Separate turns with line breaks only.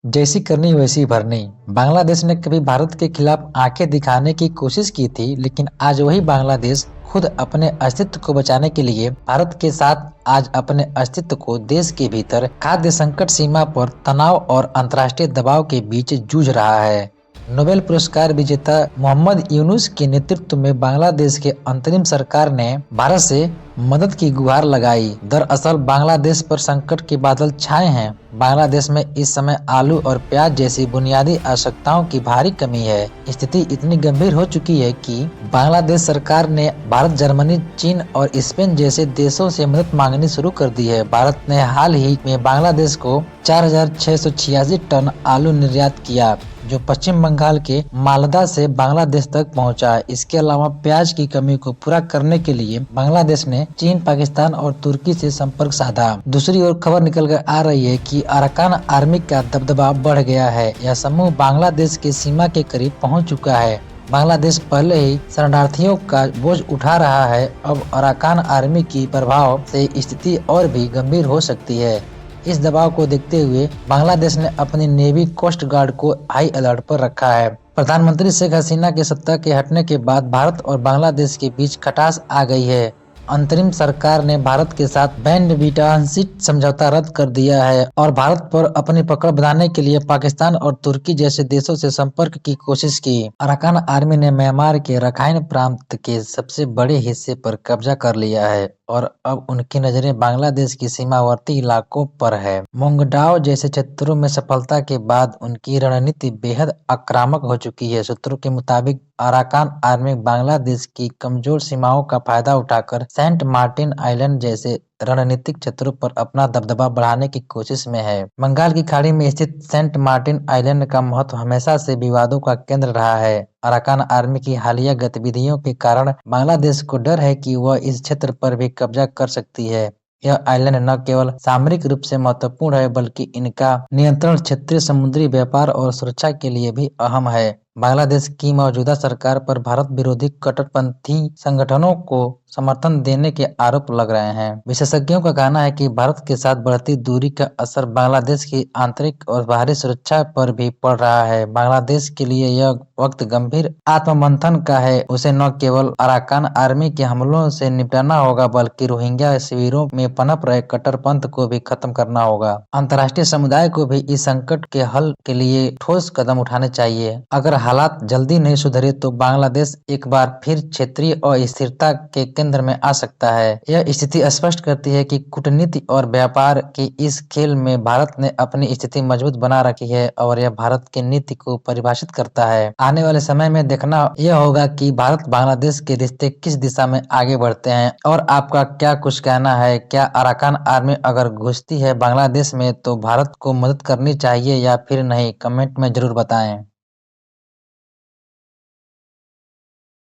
जैसी करनी वैसी भरनी। बांग्लादेश ने कभी भारत के खिलाफ आंखें दिखाने की कोशिश की थी, लेकिन आज वही बांग्लादेश खुद अपने अस्तित्व को बचाने के लिए भारत के साथ आज अपने अस्तित्व को देश के भीतर खाद्य संकट, सीमा पर तनाव और अंतर्राष्ट्रीय दबाव के बीच जूझ रहा है। नोबेल पुरस्कार विजेता मोहम्मद यूनुस के नेतृत्व में बांग्लादेश के अंतरिम सरकार ने भारत से मदद की गुहार लगाई। दरअसल बांग्लादेश पर संकट के बादल छाए हैं। बांग्लादेश में इस समय आलू और प्याज जैसी बुनियादी आवश्यकताओं की भारी कमी है। स्थिति इतनी गंभीर हो चुकी है कि बांग्लादेश सरकार ने भारत, जर्मनी, चीन और स्पेन जैसे देशों से मदद मांगनी शुरू कर दी है। भारत ने हाल ही में बांग्लादेश को 4,686 टन आलू निर्यात किया, जो पश्चिम बंगाल के मालदा से बांग्लादेश तक पहुंचा। इसके अलावा प्याज की कमी को पूरा करने के लिए बांग्लादेश ने चीन, पाकिस्तान और तुर्की से संपर्क साधा। दूसरी ओर खबर निकल कर आ रही है कि अराकान आर्मी का दबदबा बढ़ गया है। यह समूह बांग्लादेश की सीमा के करीब पहुंच चुका है। बांग्लादेश पहले ही शरणार्थियों का बोझ उठा रहा है। अब अराकान आर्मी की प्रभाव से स्थिति और भी गंभीर हो सकती है। इस दबाव को देखते हुए बांग्लादेश ने अपनी नेवी, कोस्ट गार्ड को हाई अलर्ट पर रखा है। प्रधानमंत्री शेख हसीना के सत्ता के हटने के बाद भारत और बांग्लादेश के बीच खटास आ गई है। अंतरिम सरकार ने भारत के साथ बैंड ट्रांजिट समझौता रद्द कर दिया है और भारत पर अपनी पकड़ बनाने के लिए पाकिस्तान और तुर्की जैसे देशों से संपर्क की कोशिश की। अराकान आर्मी ने म्यांमार के रखाइन प्रांत के सबसे बड़े हिस्से पर कब्जा कर लिया है और अब उनकी नजरें बांग्लादेश की सीमावर्ती इलाकों पर है। मोंगडाओ जैसे क्षेत्रों में सफलता के बाद उनकी रणनीति बेहद आक्रामक हो चुकी है। सूत्रों के मुताबिक अराकान आर्मी बांग्लादेश की कमजोर सीमाओं का फायदा उठाकर सेंट मार्टिन आइलैंड जैसे रणनीतिक क्षेत्रों पर अपना दबदबा बढ़ाने की कोशिश में है। बंगाल की खाड़ी में स्थित सेंट मार्टिन आइलैंड का महत्व हमेशा से विवादों का केंद्र रहा है। अराकान आर्मी की हालिया गतिविधियों के कारण बांग्लादेश को डर है कि वह इस क्षेत्र पर भी कब्जा कर सकती है। यह आइलैंड न केवल सामरिक रूप से महत्वपूर्ण है, बल्कि इनका नियंत्रण क्षेत्रीय समुद्री व्यापार और सुरक्षा के लिए भी अहम है। बांग्लादेश की मौजूदा सरकार पर भारत विरोधी कट्टरपंथी संगठनों को समर्थन देने के आरोप लग रहे हैं। विशेषज्ञों का कहना है कि भारत के साथ बढ़ती दूरी का असर बांग्लादेश की आंतरिक और बाहरी सुरक्षा पर भी पड़ रहा है। बांग्लादेश के लिए यह वक्त गंभीर आत्ममंथन का है। उसे न केवल अराकान आर्मी के हमलों से निपटना होगा, बल्कि रोहिंग्या शिविरों में पनप रहे कट्टरपंथ को भी खत्म करना होगा। अंतर्राष्ट्रीय समुदाय को भी इस संकट के हल के लिए ठोस कदम उठाने चाहिए। अगर हालात जल्दी नहीं सुधरे तो बांग्लादेश एक बार फिर क्षेत्रीय अस्थिरता के केंद्र में आ सकता है। यह स्थिति स्पष्ट करती है कि कूटनीति और व्यापार के इस खेल में भारत ने अपनी स्थिति मजबूत बना रखी है और यह भारत की नीति को परिभाषित करता है। आने वाले समय में देखना यह होगा कि भारत बांग्लादेश के रिश्ते किस दिशा में आगे बढ़ते हैं। और आपका क्या कुछ कहना है? क्या अराकान आर्मी अगर घुसती है बांग्लादेश में तो भारत को मदद करनी चाहिए या फिर नहीं? कमेंट में जरूर बताएं।